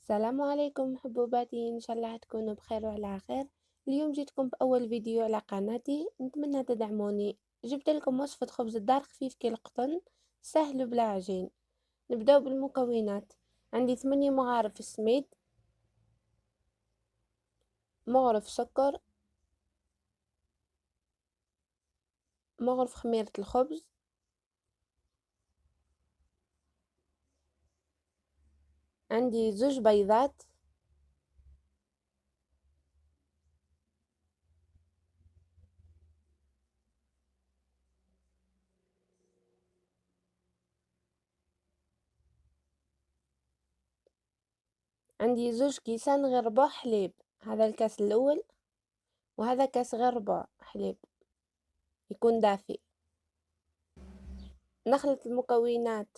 السلام عليكم حبوباتي، إن شاء الله تكونوا بخير وعلى خير. اليوم جيتكم بأول فيديو على قناتي، نتمنى تدعموني. جبت لكم وصفة خبز الدار خفيف كالقطن، سهل وبلا عجين. نبداو بالمكونات. عندي 8 مغارف سميد، مغرف سكر، مغرف خميرة الخبز، عندي 2 بيضات، عندي 2 كيسان غير ربع حليب. هذا الكاس الأول، وهذا كاس غير ربع حليب يكون دافئ. نخلط المكونات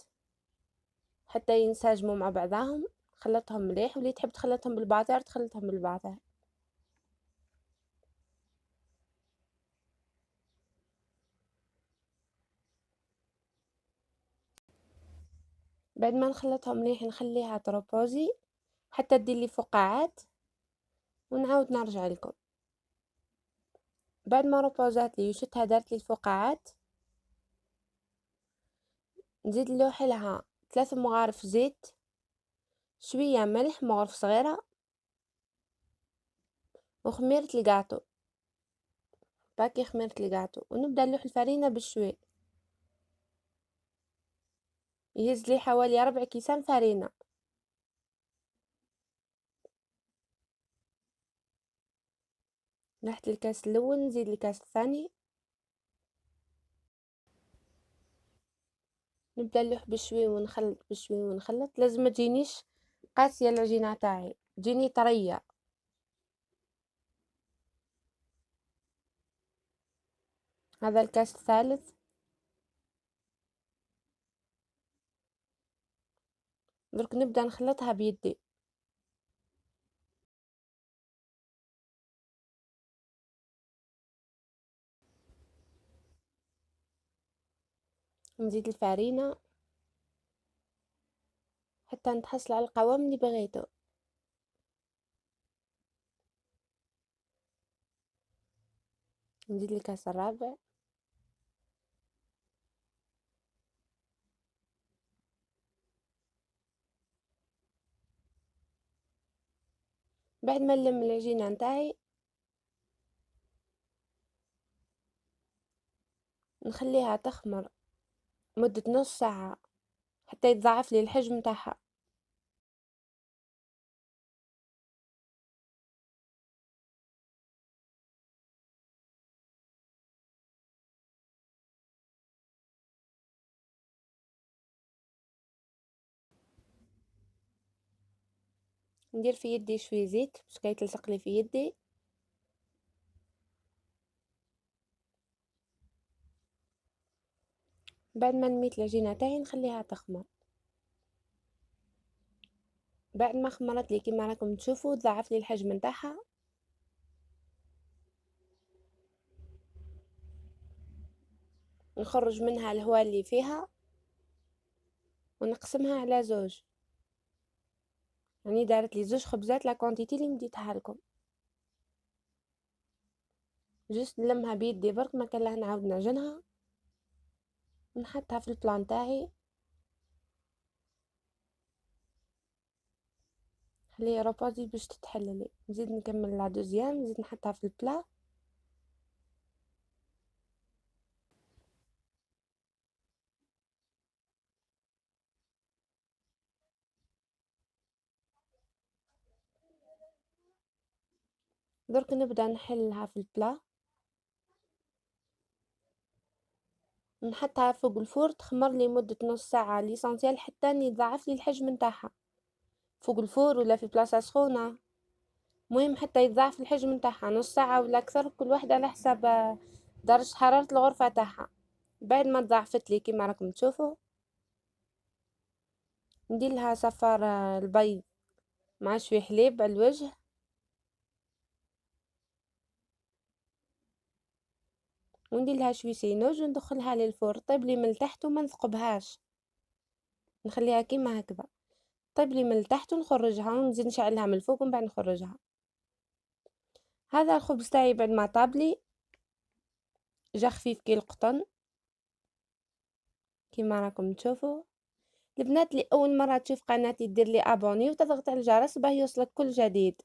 حتى ينسجموا مع بعضهم. خلطهم مليح، واللي تحب تخلطهم بالبعتر تخلطهم بالبعتر. بعد ما نخلطهم مليح نخليها تروبوزي حتى تدير لي فقاعات، ونعاود نرجع لكم. بعد ما روبوزات لي وشتها دارت لي الفقاعات، نزيد نلوح لها 3 مغارف زيت، شويه ملح مغرف صغيره، وخميره الكاطو، باكي خميره الكاطو، ونبدا نلوح الفرينه بالشوي. يهز لي حوالي 4 كيسان فرينه. رحت الكاس الاول، نزيد الكاس الثاني، نبدا نلوح بشوي ونخلط بشوي ونخلط. لازم ما تجينيش قاسيه العجينه تاعي، تجيني طريه. هذا الكاس الثالث. درك نبدا نخلطها بيدي. نزيد الفرينه حتى نتحصل على القوام اللي بغيته. نزيد الكاس الرابع، بعد ما نلم العجينه نتاعي نخليها تخمر مده نص ساعه حتى يتضاعف لي الحجم نتاعها. ندير في يدي شويه زيت باش كي تلصق لي في يدي. بعد ما نميت العجينه تاعي نخليها تخمر. بعد ما خمرت لي كيما راكم تشوفوا تضاعف لي الحجم نتاعها. نخرج منها الهواء اللي فيها ونقسمها على زوج. يعني دارت لي 2 خبزات لا كونتيتي اللي مديتها لكم. جست نلمها بيدي برك، ما كان لها نعاود نعجنها. نحطها في البلان تاعي، خليها روبوزي باش تتحللي. نزيد نكمل لا دوزيام، نزيد نحطها في البلا. درك نبدا نحلها في البلا، نحطها فوق الفور تخمر لي مدة نص ساعة ليسانسيال حتى يضاعف لي الحجم نتاعها فوق الفور ولا في بلاصة سخونة. مهم حتى يتضاعف الحجم نتاعها نص ساعة ولا أكثر، كل واحدة على حسب درجة حرارة الغرفة تاعها. بعد ما تضاعفت لي كيما راكم تشوفوا، ندير لها صفار البيض مع شوية حليب على الوجه، وندير لها شوية سينوج وندخلها للفور طيب لي من تحت وما نثقبهاش، نخليها كيما هكذا. تطيب لي من التحت ونخرجها ونزيد نشعلها من الفوق ومن بعد نخرجها. هذا الخبز تاعي بعد ما طابلي جا خفيف كي القطن كيما راكم تشوفوا. البنات اللي اول مره تشوف قناتي دير لي ابوني وتضغط على الجرس باه يوصلك كل جديد.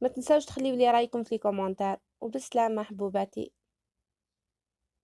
ما تنساوش تخليو لي رايكم في الكومنتار وبسلامه حبوباتي.